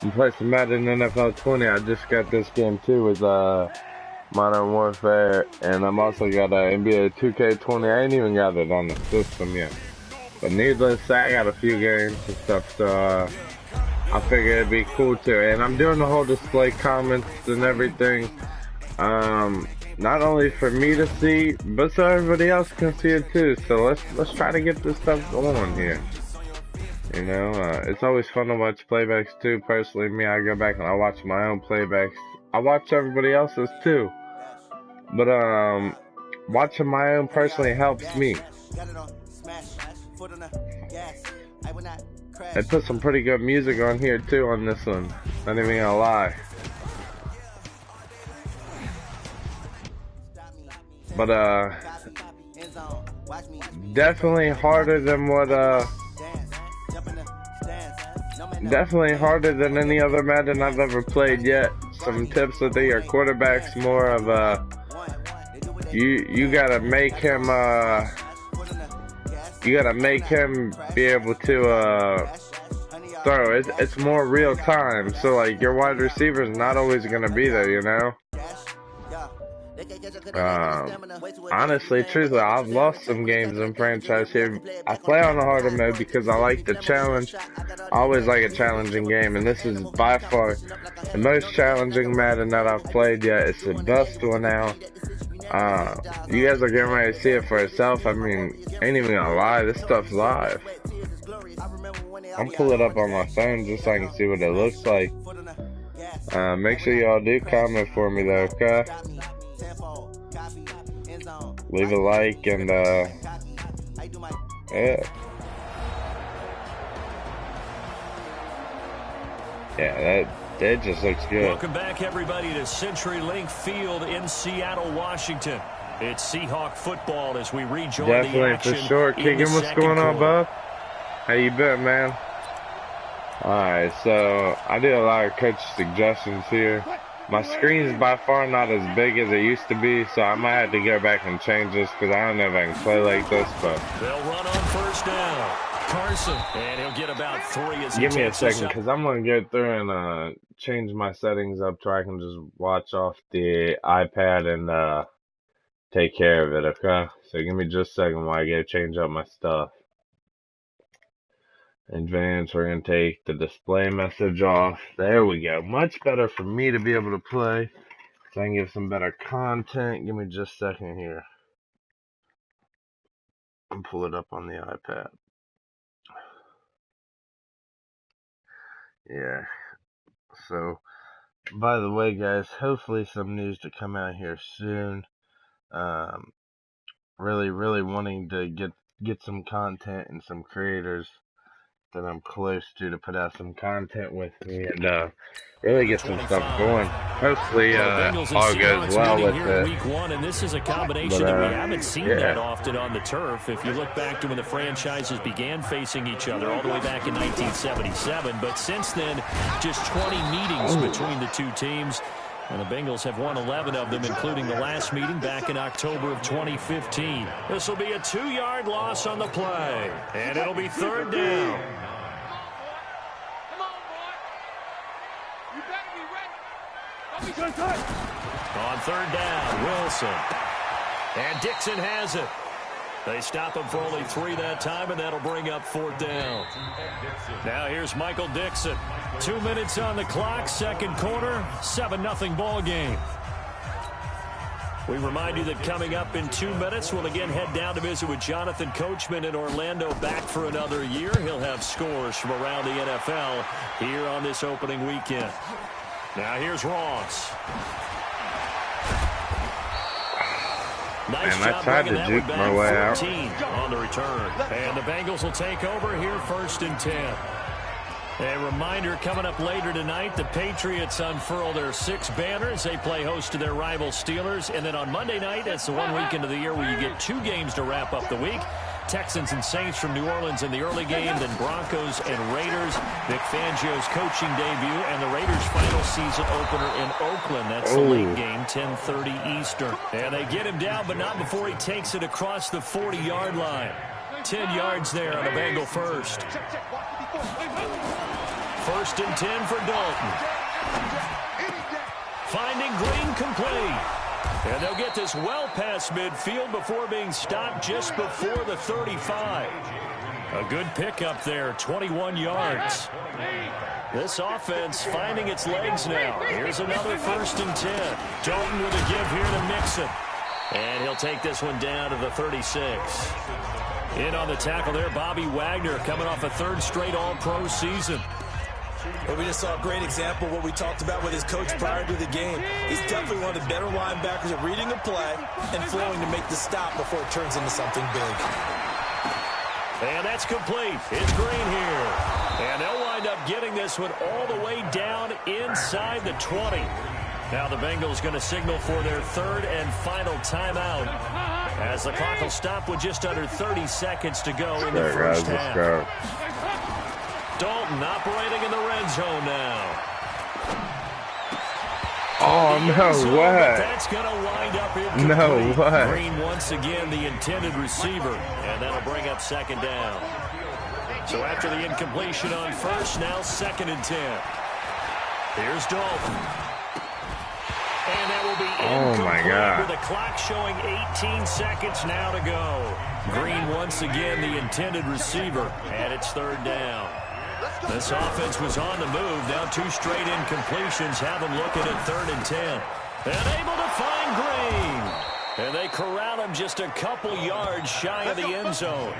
and play some Madden NFL 20. I just got this game too with Modern Warfare, and I'm also got NBA 2K20. I ain't even got it on the system yet. But needless to say, I got a few games and stuff, so I figured it'd be cool too. And I'm doing the whole display comments and everything. Not only for me to see, but so everybody else can see it too. So let's try to get this stuff going here. You know, it's always fun to watch playbacks too. Personally, me, I go back and I watch my own playbacks. I watch everybody else's too. But watching my own personally helps me. They put some pretty good music on here too on this one. Not even gonna lie. But definitely harder than what definitely harder than any other Madden I've ever played yet. Some tips with your quarterback's more of you gotta make him be able to throw. It's more real time, so like your wide receiver's not always gonna be there, you know. Honestly, truthfully, I've lost some games in franchise here. I play on the harder mode because I like the challenge. I always like a challenging game, and this is by far the most challenging Madden that I've played yet. It's the best one out. You guys are getting ready to see it for yourself. I mean, ain't even gonna lie, this stuff's live. I'm pulling it up on my phone just so I can see what it looks like. Make sure y'all do comment for me though, okay? Leave a like and yeah, that just looks good. Welcome back, everybody, to CenturyLink Field in Seattle, Washington. It's Seahawk football as we rejoin the action. For sure. Kicking, what's going on, bub? How you been, man? Alright, so I do a lot of coach suggestions here. My screen's by far not as big as it used to be, so I might have to go back and change this because I don't know if I can play like this, but they'll run on first down. Carson, and he'll get about 3 as he give me a second because I'm going to go through and change my settings up so I can just watch off the iPad and take care of it, okay? So give me just a second while I go change up my stuff. Advance, we're going to take the display message off. There we go. Much better for me to be able to play. So I can give some better content. Give me just a second here. And pull it up on the iPad. Yeah. So, by the way, guys, hopefully some news to come out here soon. Really wanting to get some content and some creators that I'm close to put out some content with me and really get some stuff going. Hopefully all goes well with it. Week 1, and this is a combination that we haven't seen that often on the turf. If you look back to when the franchises began facing each other all the way back in 1977, but since then, just 20 meetings between the two teams. And the Bengals have won 11 of them, including the last meeting back in October of 2015. This will be a 2-yard loss on the play, and it'll be 3rd down. On 3rd down, Wilson. And Dixon has it. They stop him for only 3 that time, and that'll bring up 4th down. Now here's Michael Dixon. 2 minutes on the clock, 2nd quarter, 7-0 ball game. We remind you that coming up in 2 minutes, we'll again head down to visit with Jonathan Coachman in Orlando, back for another year. He'll have scores from around the NFL here on this opening weekend. Now here's Ross. Nice Man, I tried to juke my way out. On the return. And the Bengals will take over here 1st and 10. A reminder coming up later tonight, the Patriots unfurl their 6 banners. They play host to their rival Steelers. And then on Monday night, that's the one weekend of the year where you get 2 games to wrap up the week. Texans and Saints from New Orleans in the early game, then Broncos and Raiders. Vic Fangio's coaching debut, and the Raiders' final season opener in Oakland. That's the late game, 10:30 Eastern. And they get him down, but not before he takes it across the 40-yard line. 10 yards there on the Bengal first. First and 10 for Dalton. Finding Green complete. And they'll get this well past midfield before being stopped just before the 35. A good pickup there, 21 yards. This offense finding its legs now. Here's another first and 10. Dalton with a give here to Mixon. And he'll take this one down to the 36. In on the tackle there, Bobby Wagner coming off a third straight All-Pro season. Well, we just saw a great example of what we talked about with his coach prior to the game. He's definitely one of the better linebackers at reading a play and flowing to make the stop before it turns into something big. And that's complete. It's Green here. And they'll wind up getting this one all the way down inside the 20. Now the Bengals going to signal for their third and final timeout as the clock will stop with just under 30 seconds to go in the first half. Dalton operating in the red zone now. Oh, no way. That's going to wind up incomplete. No way. Green once again the intended receiver, and that'll bring up second down. So after the incompletion on first, now second and 10. Here's Dalton. And that will be incomplete with the clock showing 18 seconds now to go. Green once again the intended receiver, and it's third down. This offense was on the move. Now two straight incompletions have them looking at third and 10. And able to find Green. And they corral him just a couple yards shy of the end zone.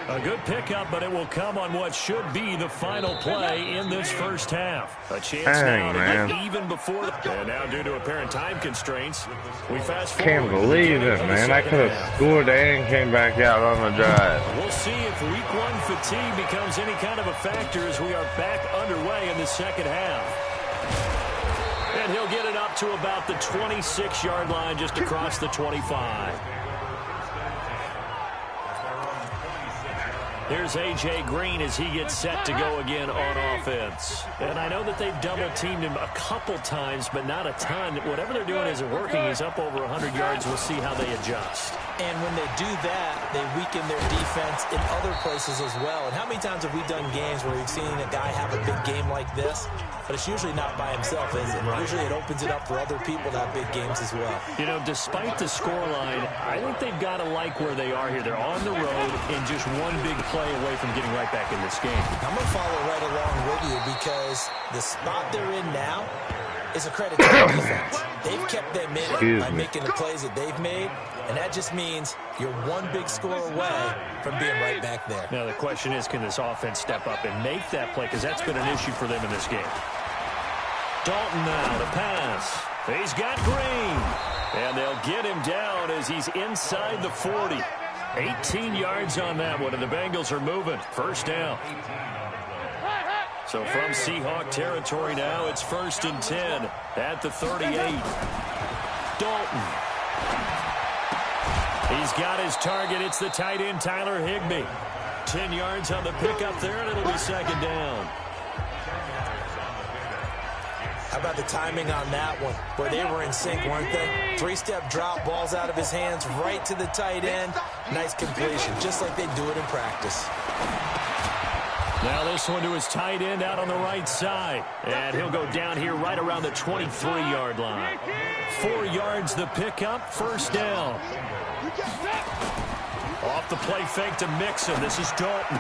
A good pickup, but it will come on what should be the final play in this first half. A chance now to get even before. And now due to apparent time constraints, we fast forward. Can't believe it, man. I could have scored and came back out on the drive. We'll see if week one fatigue becomes any kind of a factor as we are back underway in the second half. And he'll get it up to about the 26-yard line just across the 25. Here's A.J. Green as he gets set to go again on offense. And I know that they've double-teamed him a couple times, but not a ton. Whatever they're doing isn't working. He's up over 100 yards. We'll see how they adjust. And when they do that, they weaken their defense in other places as well. And how many times have we done games where we've seen a guy have a big game like this, but it's usually not by himself, is it? Usually it opens it up for other people to have big games as well. You know, despite the scoreline, I think they've got to like where they are here. They're on the road and just one big play away from getting right back in this game. I'm going to follow right along with you because the spot they're in now is a credit to the defense. They've kept them in it by making the plays that they've made, and that just means you're one big score away from being right back there. Now the question is, can this offense step up and make that play? Because that's been an issue for them in this game. Dalton now to pass. He's got Green. And they'll get him down as he's inside the 40. 18 yards on that one, and the Bengals are moving. First down. So from Seahawk territory now, it's first and 10 at the 38. Dalton. He's got his target. It's the tight end, Tyler Higbee. 10 yards on the pickup there, and it'll be second down. How about the timing on that one, where they were in sync, weren't they? Three-step drop, balls out of his hands, right to the tight end. Nice completion, just like they do it in practice. Now this one to his tight end out on the right side. And he'll go down here right around the 23-yard line. 4 yards the pickup, first down. Off the play fake to Mixon. This is Dalton.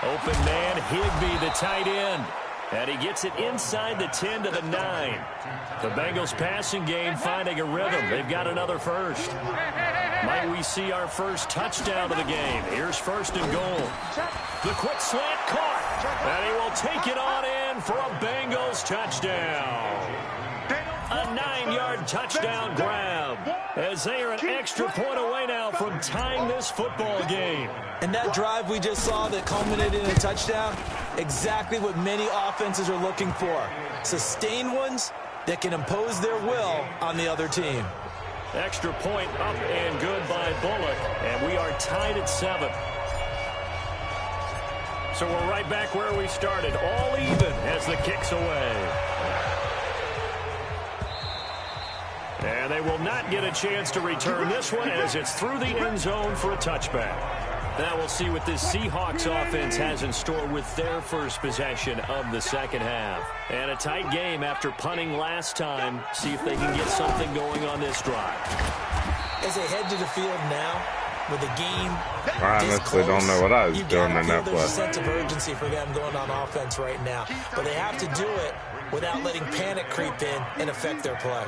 Open man, Higbee, the tight end. And he gets it inside the 10 to the 9. The Bengals passing game finding a rhythm. They've got another first. Might we see our first touchdown of the game? Here's first and goal. The quick slant caught. And he will take it on in for a Bengals touchdown. A 9-yard touchdown grab. As they are an extra point away now from tying this football game. And that drive we just saw that culminated in a touchdown, exactly what many offenses are looking for. Sustained ones that can impose their will on the other team. Extra point up and good by Bullock. And we are tied at 7. So we're right back where we started. All even as the kick's away. And they will not get a chance to return this one as it's through the end zone for a touchback. Now we'll see what this Seahawks offense has in store with their first possession of the second half. And a tight game after punting last time. See if they can get something going on this drive. As they head to the field now, with a game I honestly don't know what I was doing in that play. There's a sense of urgency for them going on offense right now. But they have to do it without letting panic creep in and affect their play.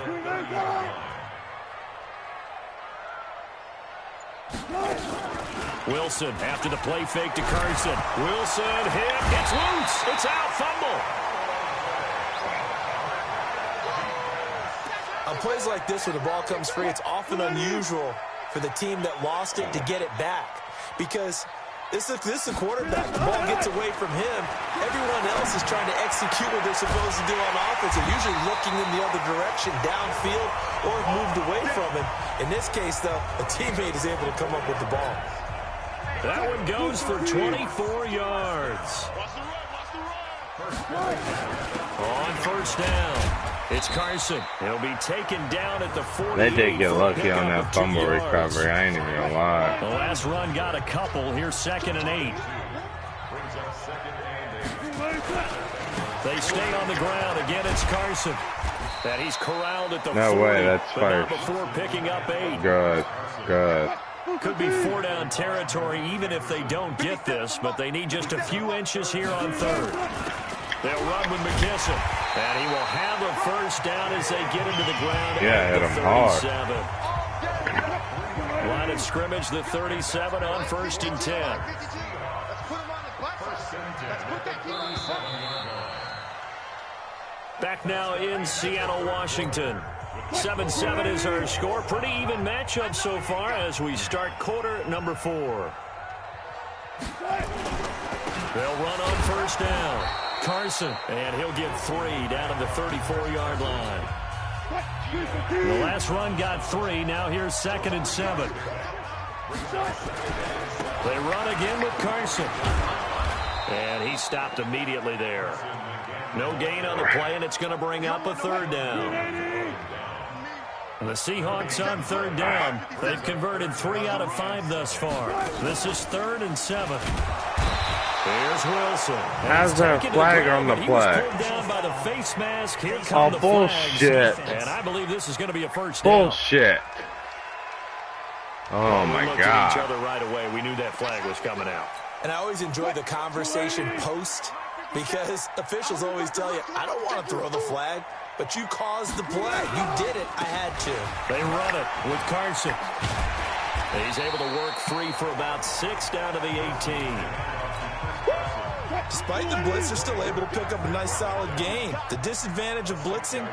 Wilson after the play fake to Carson. Wilson hit. It's loose. It's out. Fumble. On plays like this where the ball comes free, it's often unusual for the team that lost it to get it back. Because this is a quarterback. The ball gets away from him. Everyone else is trying to execute what they're supposed to do on offense. They're usually looking in the other direction, downfield, or moved away from him. In this case, though, a teammate is able to come up with the ball. That one goes for 24 yards. On first down, it's Carson. He'll be taken down at the 40. They did get lucky on that fumble recovery. I ain't even gonna lie. The last run got a couple. Here's 2nd and 8. They stay on the ground. Again, it's Carson. That he's corralled at the 40. No way, that's but not first. before picking up 8. Good, good. Could be 4-down territory even if they don't get this, but they need just a few inches here on 3rd. They'll run with McKisson, and he will have a first down as they get into the ground. Yeah, hit him hard. Line of scrimmage, the 37 on 1st and 10. Back now in Seattle, Washington. 7-7 is our score. Pretty even matchup so far as we start quarter number 4. They'll run on first down. Carson, and he'll get 3 down to the 34-yard line. The last run got 3. Now here's 2nd and 7. They run again with Carson. And he stopped immediately there. No gain on the play, and it's going to bring up a 3rd down. The Seahawks on 3rd down. They've converted 3 out of 5 thus far. This is 3rd and 7. Here's Wilson. How's that flag on the play? Down by the face mask. Here come the bullshit. Flags. And I believe this is going to be a first down. Bullshit. Oh, my God. God. Each other right away. We knew that flag was coming out. And I always enjoy the conversation post because officials always tell you, I don't want to throw the flag, but you caused the play. You did it. I had to. They run it with Carson. He's able to work free for about 6 down to the 18. Despite the blitz, they're still able to pick up a nice solid gain. The disadvantage of blitzing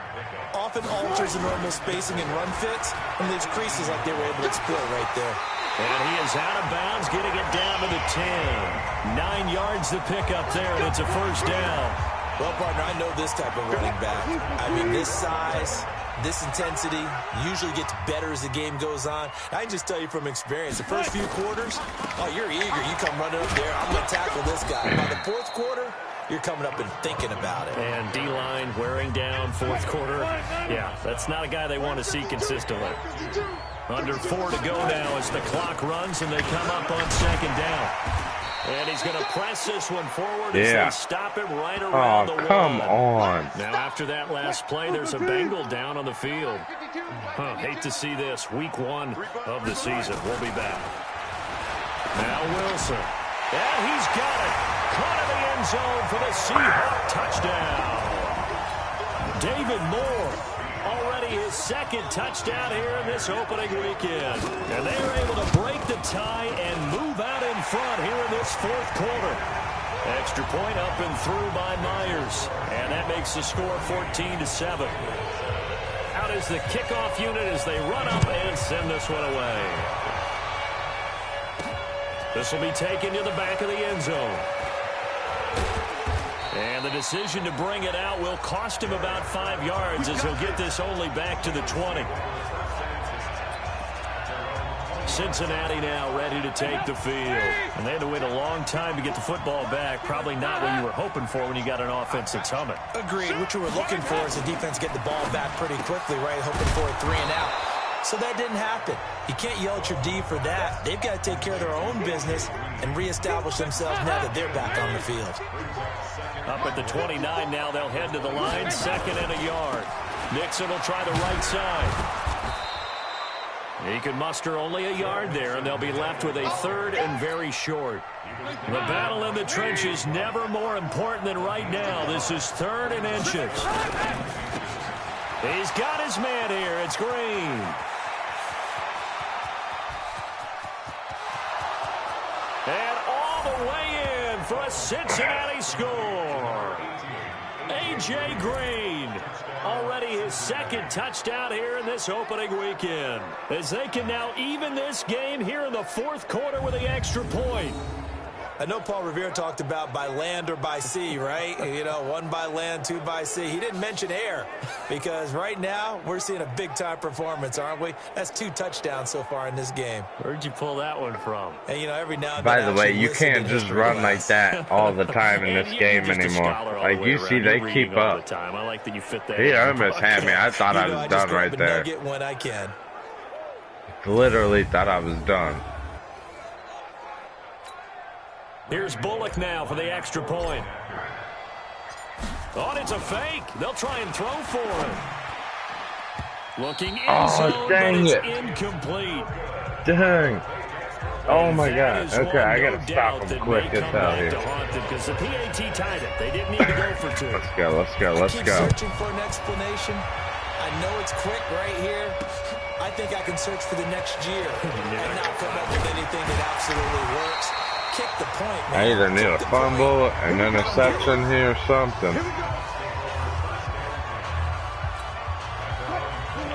often alters the normal spacing and run fits, and leaves creases like they were able to exploit right there. And he is out of bounds, getting it down to the 10. 9 yards to pick up there, and it's a first down. Well, partner, I know this type of running back. I mean, this size, this intensity usually gets better as the game goes on. I can just tell you from experience, the first few quarters, oh, you're eager. You come running up there, I'm going to tackle this guy. By the 4th quarter, you're coming up and thinking about it. And D-line wearing down 4th quarter. Yeah, that's not a guy they want to see consistently. Under 4 to go now as the clock runs and they come up on 2nd down. And he's going to press this one forward as they stop him right around the 1. Come on. Now after that last play, there's a Bengal down on the field. Hate to see this. Week 1 of the season. We'll be back. Now Wilson. And he's got it. Caught in the end zone for the Seahawks touchdown. David Moore. Already his 2nd touchdown here in this opening weekend. And they are able to break the tie and move out in front here in this 4th quarter. Extra point up and through by Myers. And that makes the score 14-7. Out is the kickoff unit as they run up and send this one away. This will be taken to the back of the end zone. And the decision to bring it out will cost him about 5 yards as he'll get this only back to the 20. Cincinnati now ready to take the field. And they had to wait a long time to get the football back. Probably not what you were hoping for when you got an offense that's humming. Agreed. What you were looking for is the defense get the ball back pretty quickly, right? Hoping for a 3 and out. So that didn't happen. You can't yell at your D for that. They've got to take care of their own business and reestablish themselves now that they're back on the field. Up at the 29 now, they'll head to the line, 2nd and a yard. Nixon will try the right side. He can muster only a yard there, and they'll be left with a 3rd and very short. The battle in the trenches never more important than right now. This is 3rd and inches. He's got his man here. It's Green. And all the way in for a Cincinnati score. A.J. Green. Already his 2nd touchdown here in this opening weekend. As they can now even this game here in the 4th quarter with the extra point. I know Paul Revere talked about by land or by sea, right? You know, 1 by land, 2 by sea. He didn't mention air because right now we're seeing a big-time performance, aren't we? That's 2 touchdowns so far in this game. Where'd you pull that one from? And, you know, every now and By then the way, you can't just run like that all the time in this game anymore. Like, you see, they keep up. I like that you fit that. He almost had me. I thought I was done right there. When I can. Literally thought I was done. Here's Bullock now for the extra point. Oh, it's a fake. They'll try and throw for him. Looking in zone, but it's incomplete. Dang. Oh, my God. Okay, I got to stop him quick as hell here. Because the PAT tied it. They didn't need to go for 2. Let's go, let's go, let's go. I keep searching for an explanation. I know it's quick right here. I think I can search for the next year and not come up with anything that absolutely works. Kick the point, man. I either need a fumble, an interception here, or something.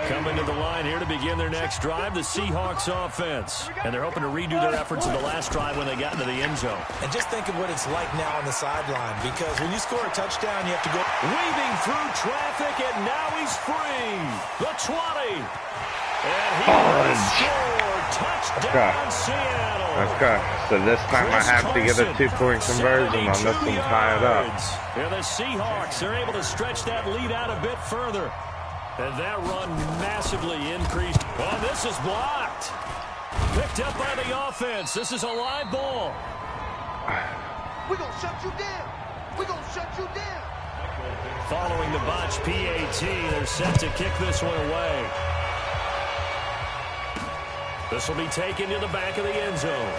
Coming to the line here to begin their next drive, the Seahawks offense. And they're hoping to redo their efforts in the last drive when they got into the end zone. And just think of what it's like now on the sideline, because when you score a touchdown, you have to go weaving through traffic, and now he's free. The 20. And he will score. Touchdown, Seattle. Okay, so this time I have to get a 2-point conversion on this and tie it up. And the Seahawks are able to stretch that lead out a bit further. And that run massively increased. Oh, this is blocked. Picked up by the offense. This is a live ball. We're going to shut you down. We're going to shut you down. Following the botch PAT, they're set to kick this one away. This will be taken to the back of the end zone.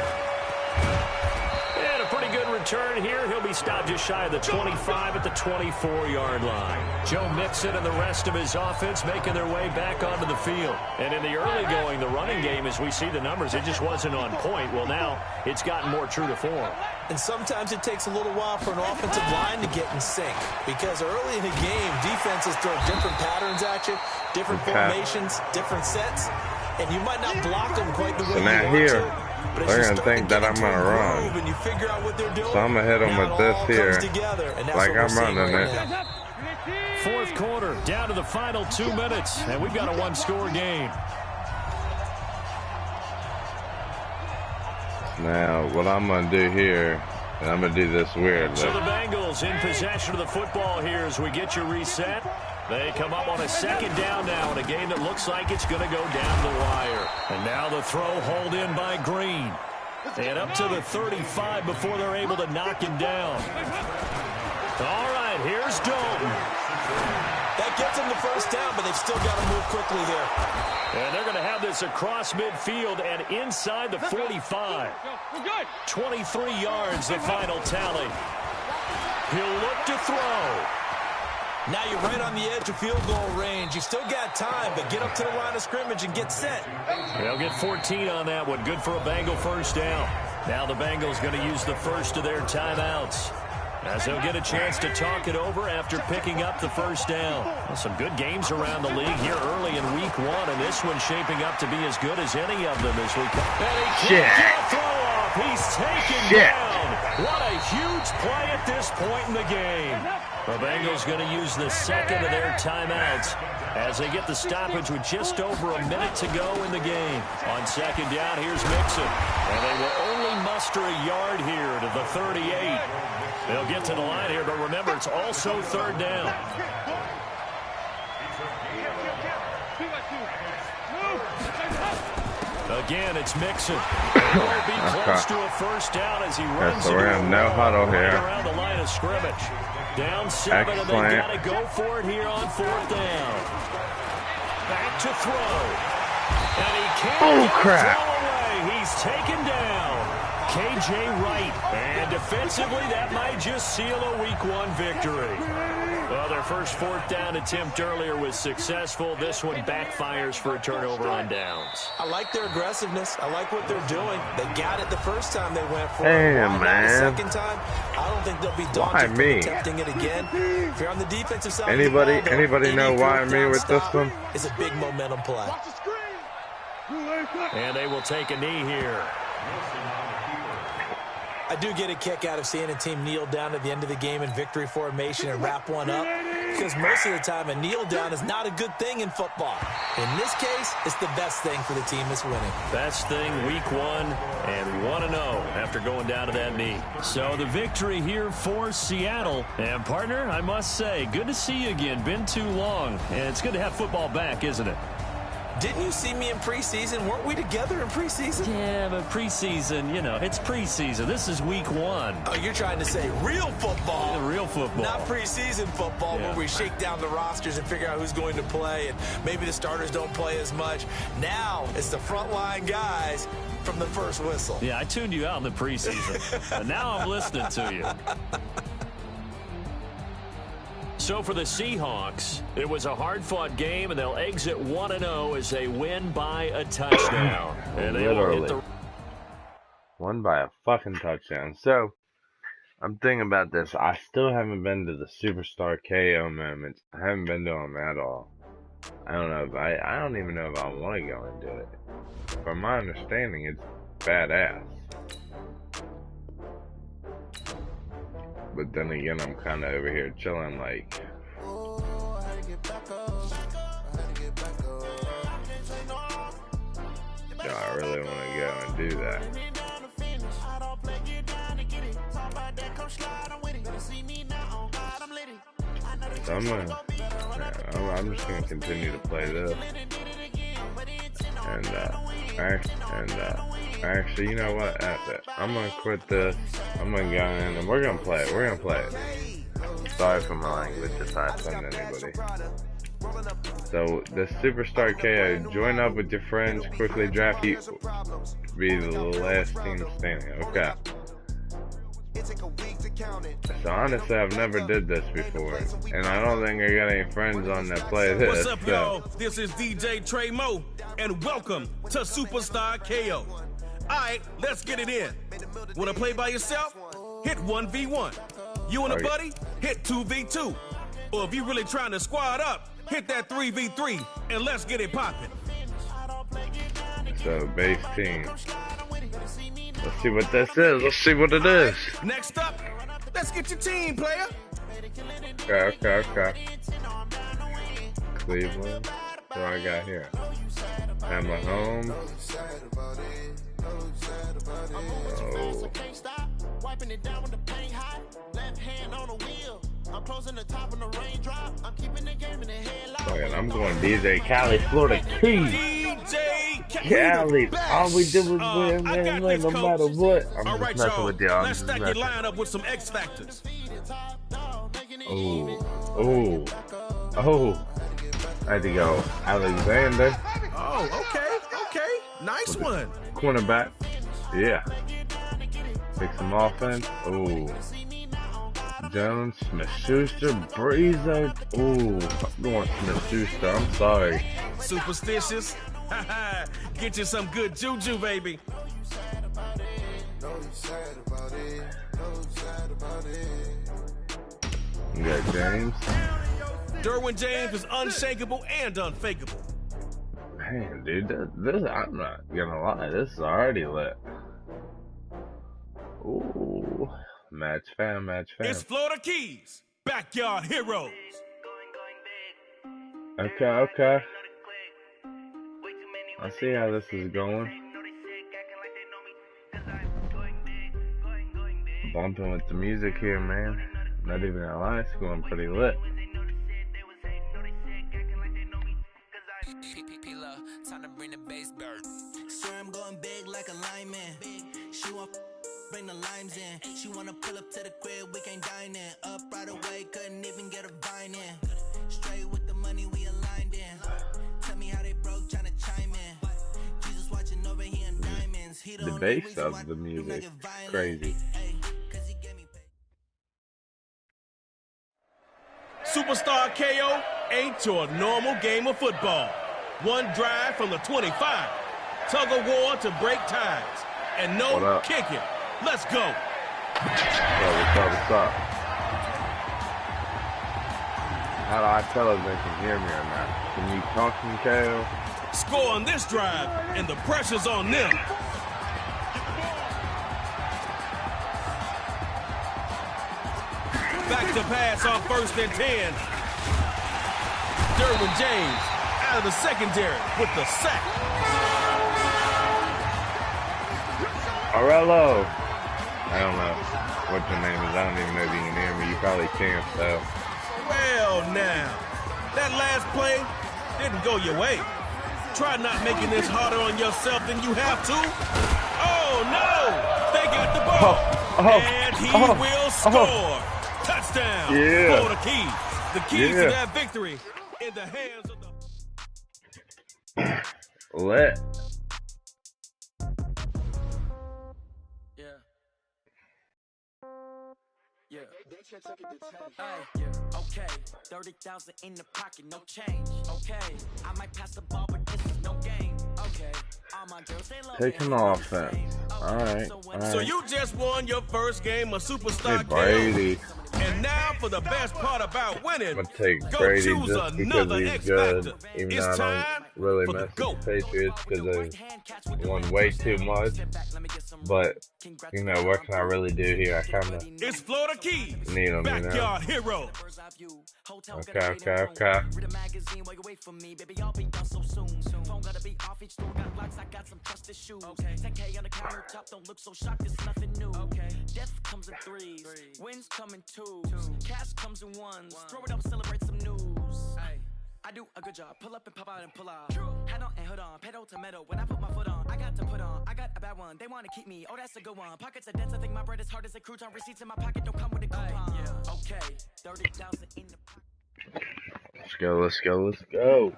And a pretty good return here. He'll be stopped just shy of the 25 at the 24-yard line. Joe Mixon and the rest of his offense making their way back onto the field. And in the early going, the running game, as we see the numbers, it just wasn't on point. Well, now it's gotten more true to form. And sometimes it takes a little while for an offensive line to get in sync, because early in the game, defenses throw different patterns at you, different formations, different sets. And you might not block them quite the way you want here, to. they're going to think that I'm going to run. And you figure out what they're doing, so I'm going to hit them with this here, like I'm running it. Now. 4th quarter, down to the final 2 minutes, and we've got a 1-score game. Now, what I'm going to do here, and I'm going to do this weird. So the Bengals in possession of the football here as we get you reset. They come up on a 2nd down now in a game that looks like it's going to go down the wire. And now the throw hauled in by Green. And up to the 35 before they're able to knock him down. All right, here's Dalton. That gets them the first down, but they've still got to move quickly here. And they're going to have this across midfield and inside the 45. 23 yards, the final tally. He'll look to throw. Now you're right on the edge of field goal range. You still got time, but get up to the line of scrimmage and get set. They'll get 14 on that one. Good for a Bengal first down. Now the Bengals going to use the first of their timeouts, as they'll get a chance to talk it over after picking up the first down. Well, some good games around the league here early in week 1, and this one's shaping up to be as good as any of them as we come. And he can't get a throw off. He's taken down. What a huge play at this point in the game. The Bengals going to use the 2nd of their timeouts as they get the stoppage with just over a minute to go in the game. On 2nd down, here's Mixon. And they will only muster a yard here to the 38. They'll get to the line here, but remember, it's also 3rd down. Again, it's Mixon. He'll be close to a first down as he runs so we're going to no huddle here. Around the line of scrimmage. Down 7, and they got to go for it here on 4th down. Back to throw. And he can't get the throw away. He's taken down. K.J. Wright. And defensively, that might just seal a Week 1 victory. Well, their first 4th down attempt earlier was successful. This one backfires for a turnover on downs. I like their aggressiveness. I like what they're doing. They got it the first time they went for it. Damn, man. The second time, I don't think they'll be daunted from attempting it again. If you're on the defensive side, anybody know why me with this one? It's a big momentum play. And they will take a knee here. I do get a kick out of seeing a team kneel down at the end of the game in victory formation and wrap one up, because most of the time a kneel down is not a good thing in football. In this case, it's the best thing for the team that's winning. Best thing Week 1 and 1-0 after going down to that knee. So the victory here for Seattle. And partner, I must say, good to see you again. Been too long. And it's good to have football back, isn't it? Didn't you see me in preseason? Weren't we together in preseason? Yeah, but preseason, you know, it's preseason. This is Week 1. Oh, you're trying to say real football. Yeah, real football. Not preseason football, where we shake down the rosters and figure out who's going to play, and maybe the starters don't play as much. Now it's the frontline guys from the first whistle. Yeah, I tuned you out in the preseason. And now I'm listening to you. So for the Seahawks, it was a hard-fought game, and they'll exit 1-0 as they win by a touchdown. And they will hit the... Won by a fucking touchdown. So, I'm thinking about this. I still haven't been to the Superstar KO moments. I haven't been to them at all. I don't know if I don't even know if I want to go and do it. From my understanding, it's badass. But then again, I'm kind of over here chilling like, do I really want to go and do that? So I'm just gonna continue to play this. Actually, you know what? F it. I'm gonna quit this. I'm gonna go in and we're gonna play it. We're gonna play it. Sorry for my language if I offend anybody. So, the Superstar KO. Join up with your friends. Quickly draft you. Be the last team standing. Okay. So honestly, I've never did this before, and I don't think I got any friends on that play this. What's up, y'all? This is DJ Trey Mo, and welcome to Superstar KO. Alright, let's get it in. Wanna play by yourself? Hit 1v1. You and a buddy? Hit 2v2. Or if you're really trying to squad up, hit that 3v3, and let's get it popping. So, base team. Let's see what this is. Let's see what it is. Next up, let's get your team, player. Okay. Cleveland. What do I got here? And Mahomes. Oh. I'm going DJ Cali, Florida Keys. Cali. All we did was win, no matter what. I'm just messing with y'all. Let's stack your lineup with some X factors. Oh. I had to go Alexander. Oh, okay. Nice one. Cornerback. Yeah. Take some offense. Oh. Jones, Smith-Schuster, Breezo. Oh, I'm going Smith-Schuster. I'm sorry. Superstitious. Get you some good juju, baby. You got James. Derwin James is unshakable and unfakeable. Man, dude, this I'm not gonna lie. This is already lit. Ooh. Match fam. It's Florida Keys, backyard heroes. Okay. I see how this is going. Bumping with the music here, man. Not even gonna lie, it's going pretty lit. Time to bring the bass back. Swear I'm going big like a lineman. She want bring the limes in. She wanna pull up to the crib, we can't dine in. Up right away, couldn't even get a vine in. Straight with the money we aligned in. Tell me how they broke, tryna chime in. Jesus watching over here in diamonds. He The bass of the music, crazy. Superstar KO ain't your normal game of football. One drive from the 25. Tug of war to break ties. And no kicking. Let's go. What's up? How do I tell if they can hear me or not? Can you talk to me, KO? Score on this drive, and the pressure's on them. Back to pass on 1st and 10. Derwin James out of the secondary with the sack. Arello. I don't know what your name is. I don't even know if you can hear me. You probably can't, so. Well, now, that last play didn't go your way. Try not making this harder on yourself than you have to. Oh, no! They got the ball. And he will score. Touchdown. Yeah. For the keys. The keys to that victory in the hands of the... Lit. Okay, 30,000 in the pocket, no change. Okay, I might pass the ball, but this is no game. Okay, all my girls they love taking offense. All right. So you just won your first game of Superstar Brady. And now for the best part about winning. I'm gonna take go Brady choose just because another he's X good. Factor. Even It's though I time don't really for mess the with GOAT. the Patriots because they won way too much. But, you know, what can I really do here? I kind of It's Florida Keys, need them, you know. backyard hero. Okay. Death comes in threes, wins come in twos, cash comes in ones. Throw it up, celebrate some news. I do a good job, pull up and pop out and pull out. Head on and hood on, pedal to metal. When I put my foot on, I got to put on. I got a bad one, they want to keep me. Oh, that's a good one. Pockets are dense, I think my bread is hard as a crouton. Receipts in my pocket don't come with a coupon. Okay, 30,000 in the pocket. Let's go.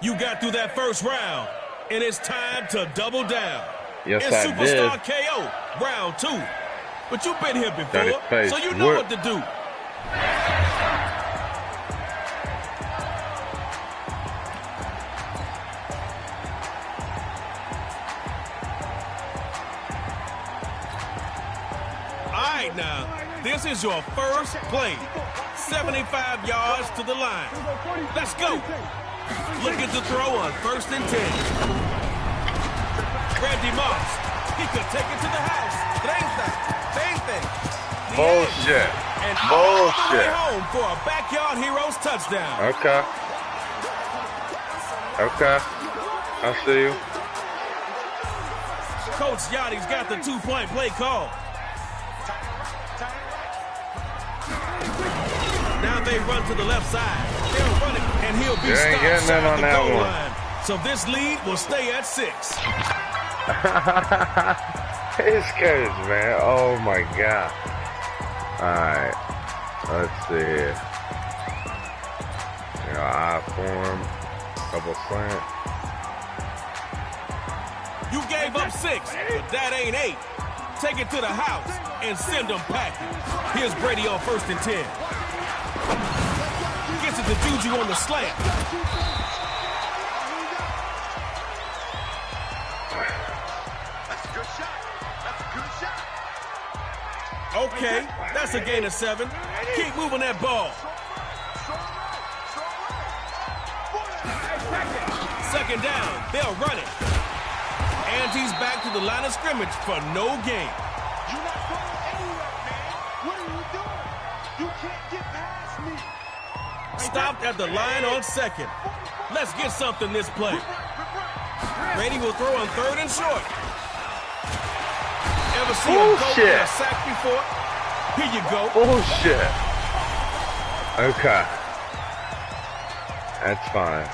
You got through that first round, and it's time to double down. Yes, it's I Superstar did. KO, round 2. But you've been here before, face. so you know what to do. All right, now, this is your first play. 75 yards to the line. Let's go. Looking to throw on 1st and 10. Randy Moss, he could take it to the house. 30. Bullshit. And all the way home for a backyard hero's touchdown. Okay. I see you. Coach Yachty's got the 2-point play call. Now they run to the left side. They'll run it, and he'll be stopped short of the goal line. So this lead will stay at 6. It's good, man. Oh my God. Alright. Let's see here. I form. Couple slant. You gave up 6, but that ain't 8. Take it to the house and send them packing. Here's Brady on 1st and 10. Gets it to Juju on the slant. Okay, that's a gain of 7. Keep moving that ball. 2nd down, they'll run it. And he's back to the line of scrimmage for no gain. You're not going anywhere, man. What are you doing? You can't get past me. Stopped at the line on 2nd. Let's get something this play. Brady will throw on 3rd and short. Ever see a goat get a sack before? Here you go. Bullshit. Okay. That's fine.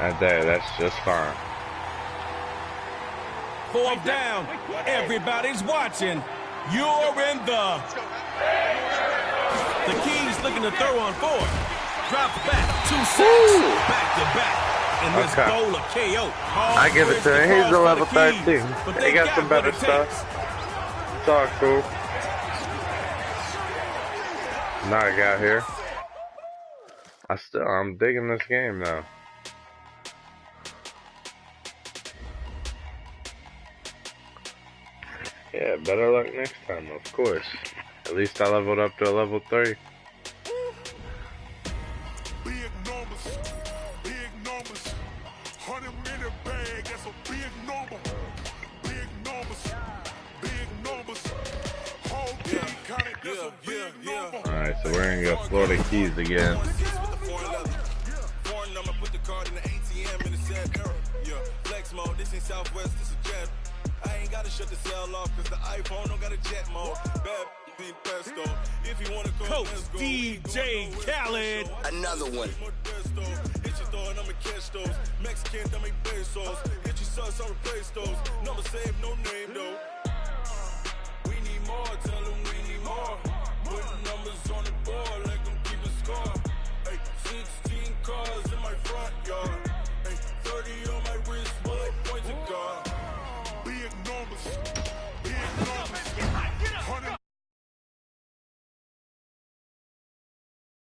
Right there, that's just fine. 4th down. Everybody's watching. You're in the Keys looking to throw on 4th. Drops back. 2 sacks. Back to back. In this bowl of KO. I give it to him. He's a level 13. He got some better stuff. It's all cool. Now I got here. I'm digging this game though. Yeah, better luck next time, of course. At least I leveled up to a level 3. Big numbers. 100 minute bag, that's a big number. Big numbers. Whole team counted, that's a big number. Alright, so we're gonna go Florida Keys again. Foreign number, put the card in the ATM in the sad era. Yeah, flex mode, this ain't Southwest, this is jet. I ain't gotta shut the cell off, cause the iPhone don't got a jet mode. Bad being pesto. If you wanna go, Coach DJ Khaled. another one. Hit your throw and I'ma catch those. Mexican, that make pesos. Hit your sus, I'll replace those. Number save, no name though. We need more, tell them we need more. Putting numbers on the board like I'm keeping score. Hey, 16 cars in my front yard. Hey, 30 on my wrist, while I point to God. Big numbers.